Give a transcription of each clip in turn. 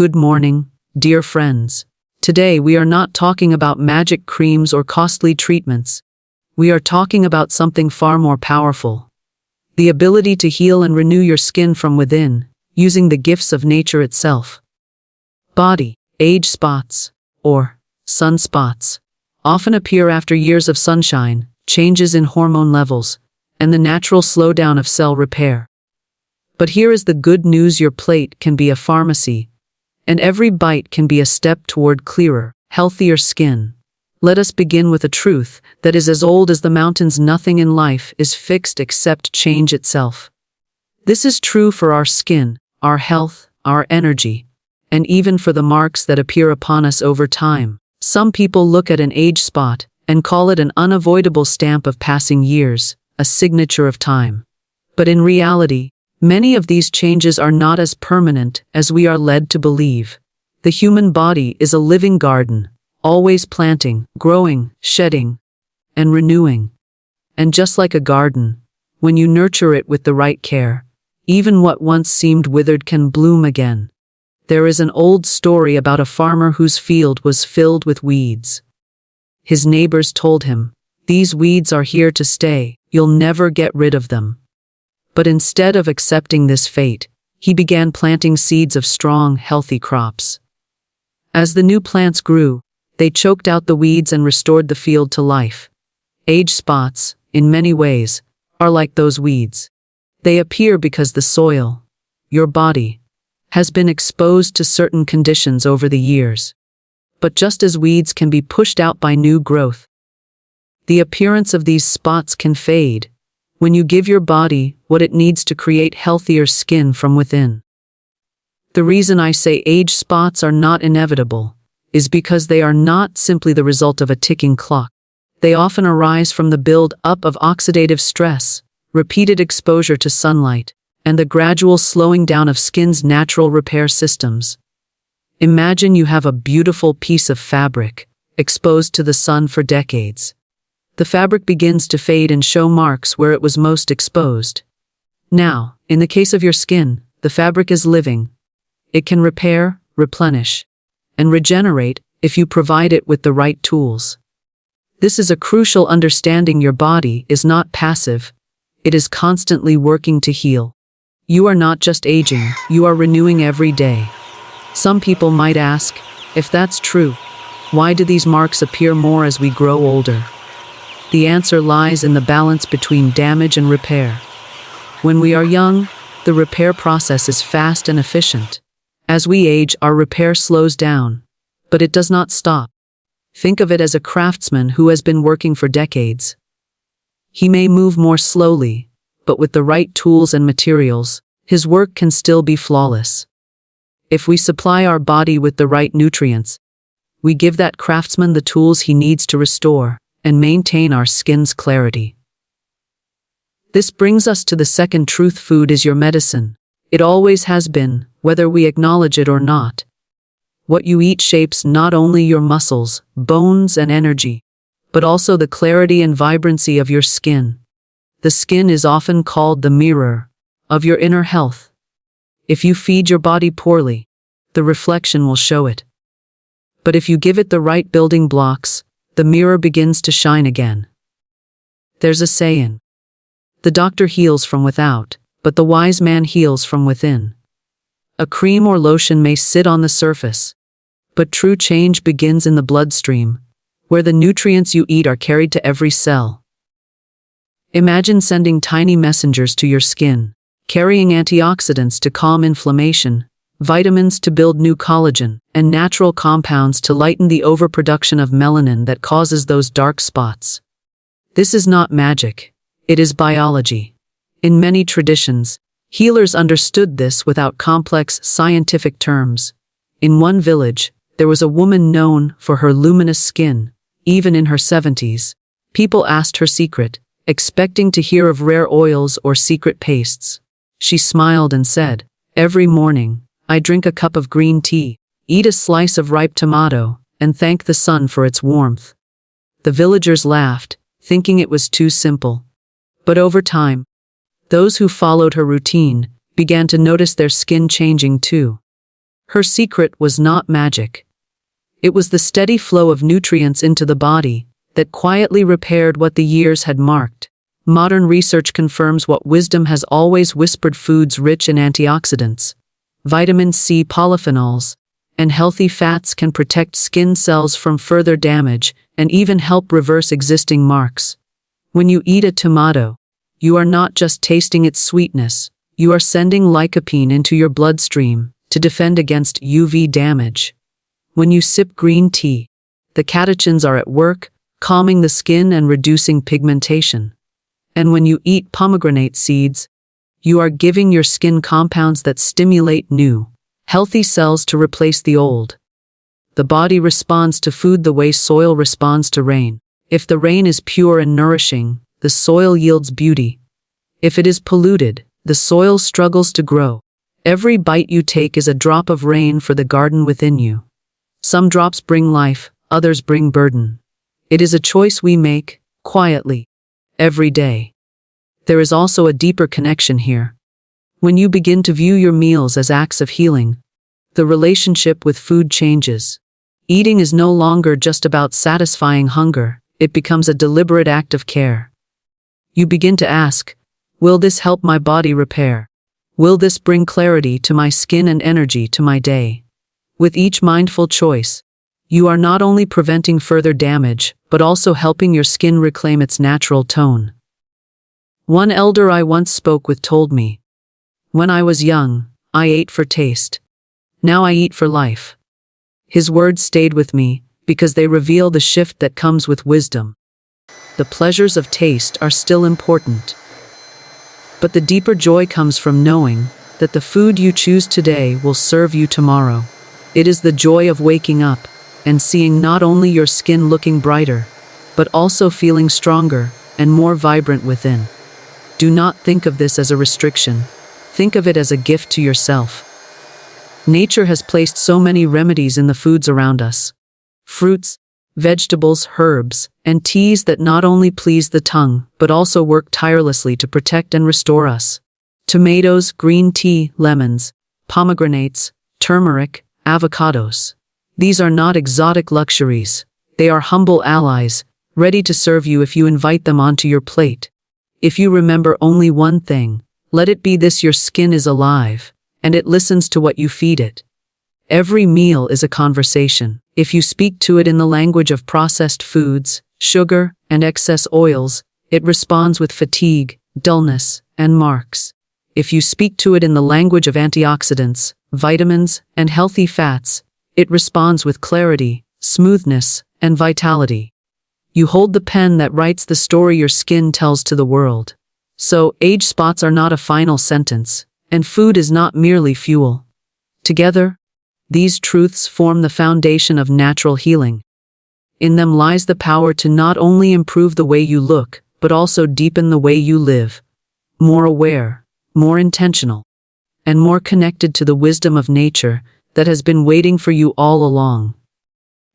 Good morning, dear friends. Today we are not talking about magic creams or costly treatments. We are talking about something far more powerful. The ability to heal and renew your skin from within, using the gifts of nature itself. Body, age spots, or sunspots, often appear after years of sunshine, changes in hormone levels, and the natural slowdown of cell repair. But here is the good news: your plate can be a pharmacy, and every bite can be a step toward clearer, healthier skin. Let us begin with a truth that is as old as the mountains: nothing in life is fixed except change itself. This is true for our skin, our health, our energy, and even for the marks that appear upon us over time. Some people look at an age spot and call it an unavoidable stamp of passing years, a signature of time. But in reality, many of these changes are not as permanent as we are led to believe. The human body is a living garden, always planting, growing, shedding, and renewing. And just like a garden, when you nurture it with the right care, even what once seemed withered can bloom again. There is an old story about a farmer whose field was filled with weeds. His neighbors told him, "These weeds are here to stay, you'll never get rid of them." But instead of accepting this fate, he began planting seeds of strong, healthy crops. As the new plants grew, they choked out the weeds and restored the field to life. Age spots, in many ways, are like those weeds. They appear because the soil, your body, has been exposed to certain conditions over the years. But just as weeds can be pushed out by new growth, the appearance of these spots can fade when you give your body what it needs to create healthier skin from within. The reason I say age spots are not inevitable is because they are not simply the result of a ticking clock. They often arise from the build-up of oxidative stress, repeated exposure to sunlight, and the gradual slowing down of skin's natural repair systems. Imagine you have a beautiful piece of fabric exposed to the sun for decades. The fabric begins to fade and show marks where it was most exposed. Now, in the case of your skin, the fabric is living. It can repair, replenish, and regenerate if you provide it with the right tools. This is a crucial understanding. Your body is not passive. It is constantly working to heal. You are not just aging, you are renewing every day. Some people might ask, if that's true, why do these marks appear more as we grow older? The answer lies in the balance between damage and repair. When we are young, the repair process is fast and efficient. As we age, our repair slows down, but it does not stop. Think of it as a craftsman who has been working for decades. He may move more slowly, but with the right tools and materials, his work can still be flawless. If we supply our body with the right nutrients, we give that craftsman the tools he needs to restore and maintain our skin's clarity. This brings us to the second truth: food is your medicine. It always has been, whether we acknowledge it or not. What you eat shapes not only your muscles, bones, and energy, but also the clarity and vibrancy of your skin. The skin is often called the mirror of your inner health. If you feed your body poorly, the reflection will show it. But if you give it the right building blocks, the mirror begins to shine again. There's a saying, the doctor heals from without, but the wise man heals from within. A cream or lotion may sit on the surface, but true change begins in the bloodstream, where the nutrients you eat are carried to every cell. Imagine sending tiny messengers to your skin, carrying antioxidants to calm inflammation, vitamins to build new collagen, and natural compounds to lighten the overproduction of melanin that causes those dark spots. This is not magic, it is biology. In many traditions, healers understood this without complex scientific terms. In one village, there was a woman known for her luminous skin. Even in her 70s, people asked her secret, expecting to hear of rare oils or secret pastes. She smiled and said, "Every morning, I drink a cup of green tea, eat a slice of ripe tomato, and thank the sun for its warmth." The villagers laughed, thinking it was too simple. But over time, those who followed her routine began to notice their skin changing too. Her secret was not magic. It was the steady flow of nutrients into the body that quietly repaired what the years had marked. Modern research confirms what wisdom has always whispered: foods rich in antioxidants, vitamin C, polyphenols, and healthy fats can protect skin cells from further damage and even help reverse existing marks. When you eat a tomato, you are not just tasting its sweetness, you are sending lycopene into your bloodstream to defend against UV damage. When you sip green tea, the catechins are at work, calming the skin and reducing pigmentation. And when you eat pomegranate seeds, you are giving your skin compounds that stimulate new, healthy cells to replace the old. The body responds to food the way soil responds to rain. If the rain is pure and nourishing, the soil yields beauty. If it is polluted, the soil struggles to grow. Every bite you take is a drop of rain for the garden within you. Some drops bring life, others bring burden. It is a choice we make, quietly, every day. There is also a deeper connection here. When you begin to view your meals as acts of healing, the relationship with food changes. Eating is no longer just about satisfying hunger, it becomes a deliberate act of care. You begin to ask, will this help my body repair? Will this bring clarity to my skin and energy to my day? With each mindful choice, you are not only preventing further damage, but also helping your skin reclaim its natural tone. One elder I once spoke with told me, "When I was young, I ate for taste. Now I eat for life." His words stayed with me because they reveal the shift that comes with wisdom. The pleasures of taste are still important, but the deeper joy comes from knowing that the food you choose today will serve you tomorrow. It is the joy of waking up and seeing not only your skin looking brighter, but also feeling stronger and more vibrant within. Do not think of this as a restriction. Think of it as a gift to yourself. Nature has placed so many remedies in the foods around us. Fruits, vegetables, herbs, and teas that not only please the tongue, but also work tirelessly to protect and restore us. Tomatoes, green tea, lemons, pomegranates, turmeric, avocados. These are not exotic luxuries. They are humble allies, ready to serve you if you invite them onto your plate. If you remember only one thing, let it be this: your skin is alive, and it listens to what you feed it. Every meal is a conversation. If you speak to it in the language of processed foods, sugar, and excess oils, it responds with fatigue, dullness, and marks. If you speak to it in the language of antioxidants, vitamins, and healthy fats, it responds with clarity, smoothness, and vitality. You hold the pen that writes the story your skin tells to the world. So, age spots are not a final sentence, and food is not merely fuel. Together, these truths form the foundation of natural healing. In them lies the power to not only improve the way you look, but also deepen the way you live. More aware, more intentional, and more connected to the wisdom of nature that has been waiting for you all along.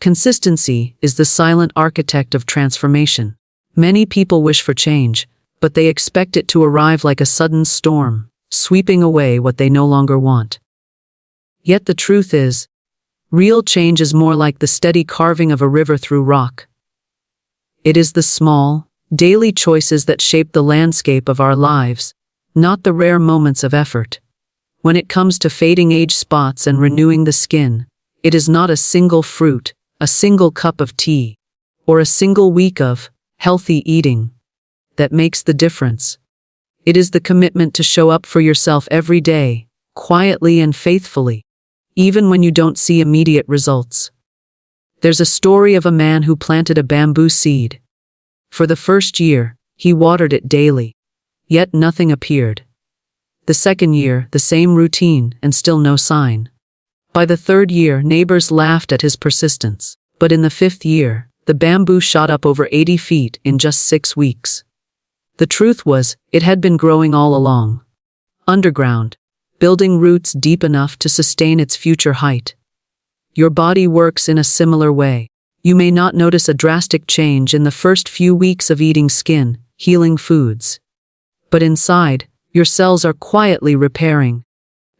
Consistency is the silent architect of transformation. Many people wish for change, but they expect it to arrive like a sudden storm, sweeping away what they no longer want. Yet the truth is, real change is more like the steady carving of a river through rock. It is the small, daily choices that shape the landscape of our lives, not the rare moments of effort. When it comes to fading age spots and renewing the skin, it is not a single fruit, a single cup of tea, or a single week of healthy eating that makes the difference. It is the commitment to show up for yourself every day, quietly and faithfully, even when you don't see immediate results. There's a story of a man who planted a bamboo seed. For the first year, he watered it daily, yet nothing appeared. The second year, the same routine, and still no sign. By the third year, neighbors laughed at his persistence. But in the fifth year, the bamboo shot up over 80 feet in just 6 weeks. The truth was, it had been growing all along. Underground, building roots deep enough to sustain its future height. Your body works in a similar way. You may not notice a drastic change in the first few weeks of eating skin, healing foods. But inside, your cells are quietly repairing,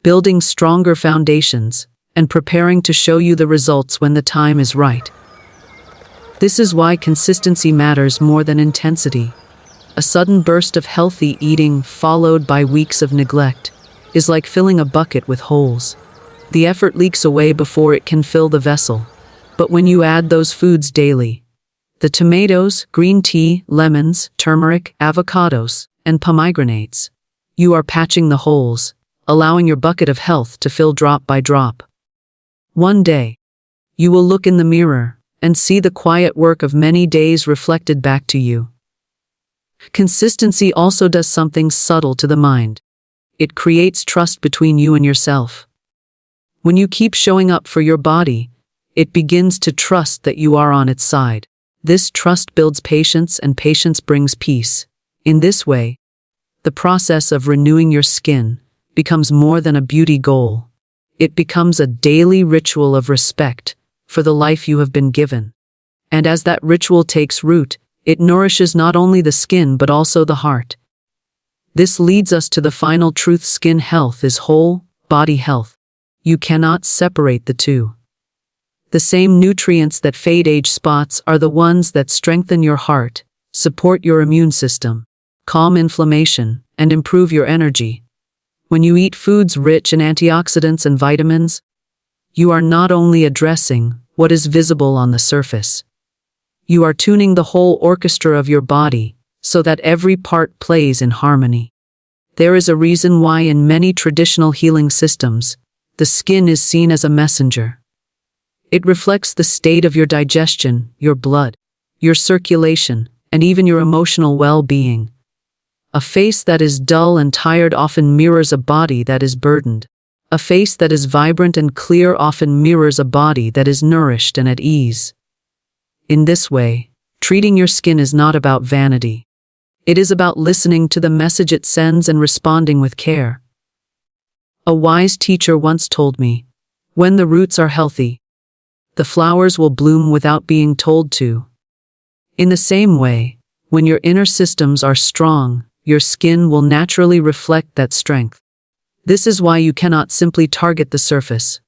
building stronger foundations, and preparing to show you the results when the time is right. This is why consistency matters more than intensity. A sudden burst of healthy eating followed by weeks of neglect is like filling a bucket with holes. The effort leaks away before it can fill the vessel. But when you add those foods daily, the tomatoes, green tea, lemons, turmeric, avocados, and pomegranates, you are patching the holes, allowing your bucket of health to fill drop by drop. One day, you will look in the mirror and see the quiet work of many days reflected back to you. Consistency also does something subtle to the mind. It creates trust between you and yourself. When you keep showing up for your body, it begins to trust that you are on its side. This trust builds patience, and patience brings peace. In this way, the process of renewing your skin becomes more than a beauty goal. It becomes a daily ritual of respect for the life you have been given. And as that ritual takes root, it nourishes not only the skin but also the heart. This leads us to the final truth: skin health is whole body health. You cannot separate the two. The same nutrients that fade age spots are the ones that strengthen your heart, support your immune system, calm inflammation, and improve your energy. When you eat foods rich in antioxidants and vitamins, you are not only addressing what is visible on the surface. You are tuning the whole orchestra of your body so that every part plays in harmony. There is a reason why in many traditional healing systems, the skin is seen as a messenger. It reflects the state of your digestion, your blood, your circulation, and even your emotional well-being. A face that is dull and tired often mirrors a body that is burdened. A face that is vibrant and clear often mirrors a body that is nourished and at ease. In this way, treating your skin is not about vanity. It is about listening to the message it sends and responding with care. A wise teacher once told me, "When the roots are healthy, the flowers will bloom without being told to." In the same way, when your inner systems are strong, your skin will naturally reflect that strength. This is why you cannot simply target the surface.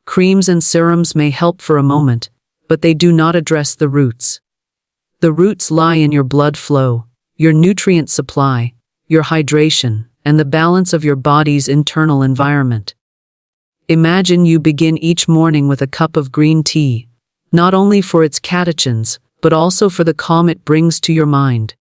Creams and serums may help for a moment, but they do not address the roots. The roots lie in your blood flow, your nutrient supply, your hydration, and the balance of your body's internal environment. Imagine you begin each morning with a cup of green tea, not only for its catechins, but also for the calm it brings to your mind.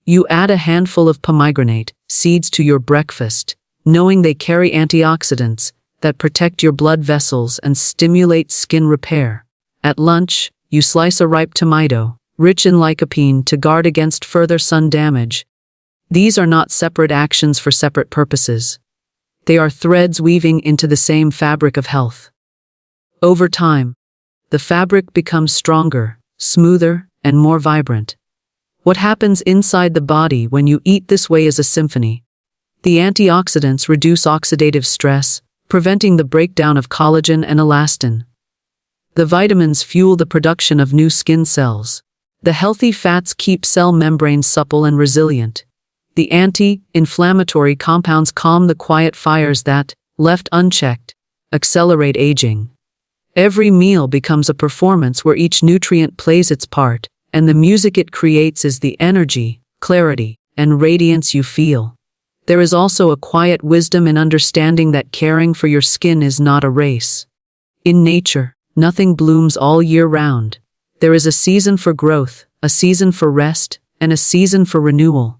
You add a handful of pomegranate seeds to your breakfast, knowing they carry antioxidants that protect your blood vessels and stimulate skin repair. At lunch, you slice a ripe tomato, rich in lycopene, to guard against further sun damage. These are not separate actions for separate purposes. They are threads weaving into the same fabric of health. Over time, the fabric becomes stronger, smoother, and more vibrant. What happens inside the body when you eat this way is a symphony. The antioxidants reduce oxidative stress, preventing the breakdown of collagen and elastin. The vitamins fuel the production of new skin cells. The healthy fats keep cell membranes supple and resilient. The anti-inflammatory compounds calm the quiet fires that, left unchecked, accelerate aging. Every meal becomes a performance where each nutrient plays its part, and the music it creates is the energy, clarity, and radiance you feel. There is also a quiet wisdom in understanding that caring for your skin is not a race. In nature, nothing blooms all year round. There is a season for growth, a season for rest, and a season for renewal.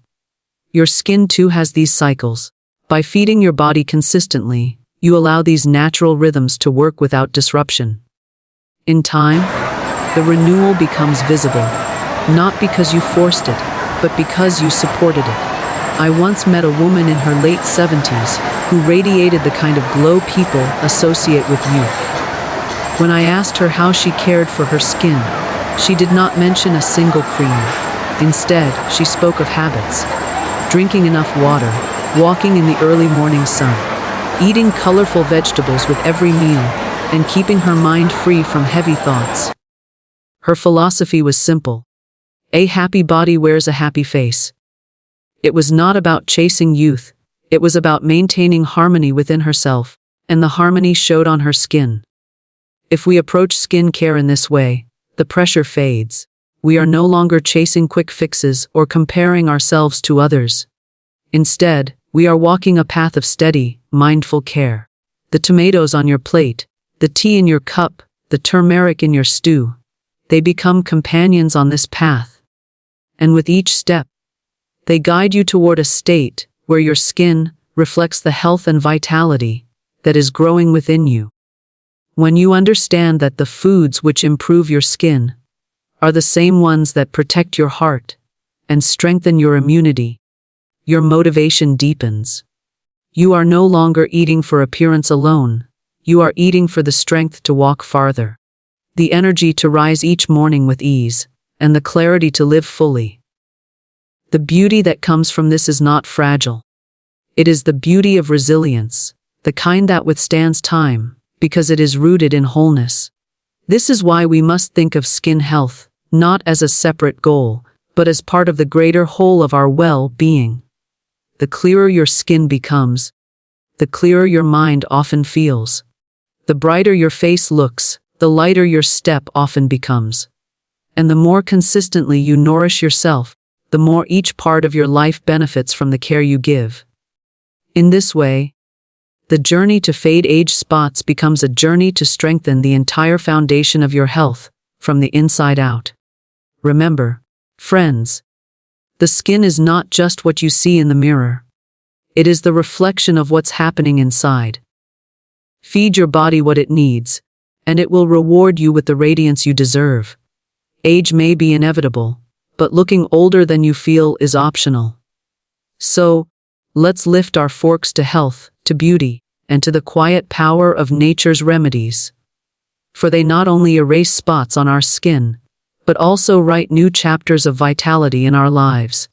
Your skin too has these cycles. By feeding your body consistently, you allow these natural rhythms to work without disruption. In time, the renewal becomes visible, not because you forced it, but because you supported it. I once met a woman in her late 70s who radiated the kind of glow people associate with youth. When I asked her how she cared for her skin, she did not mention a single cream. Instead, she spoke of habits: drinking enough water, walking in the early morning sun, eating colorful vegetables with every meal, and keeping her mind free from heavy thoughts. Her philosophy was simple: a happy body wears a happy face. It was not about chasing youth, it was about maintaining harmony within herself, and the harmony showed on her skin. If we approach skincare in this way, the pressure fades. We are no longer chasing quick fixes or comparing ourselves to others. Instead, we are walking a path of steady, mindful care. The tomatoes on your plate, the tea in your cup, the turmeric in your stew, they become companions on this path. And with each step, they guide you toward a state where your skin reflects the health and vitality that is growing within you. When you understand that the foods which improve your skin are the same ones that protect your heart and strengthen your immunity, your motivation deepens. You are no longer eating for appearance alone. You are eating for the strength to walk farther, the energy to rise each morning with ease, and the clarity to live fully. The beauty that comes from this is not fragile. It is the beauty of resilience, the kind that withstands time, because it is rooted in wholeness. This is why we must think of skin health, not as a separate goal, but as part of the greater whole of our well-being. The clearer your skin becomes, the clearer your mind often feels. The brighter your face looks, the lighter your step often becomes. And the more consistently you nourish yourself, the more each part of your life benefits from the care you give. In this way, the journey to fade age spots becomes a journey to strengthen the entire foundation of your health, from the inside out. Remember, friends, the skin is not just what you see in the mirror. It is the reflection of what's happening inside. Feed your body what it needs, and it will reward you with the radiance you deserve. Age may be inevitable, but looking older than you feel is optional. So, let's lift our forks to health, to beauty, and to the quiet power of nature's remedies. For they not only erase spots on our skin, but also write new chapters of vitality in our lives.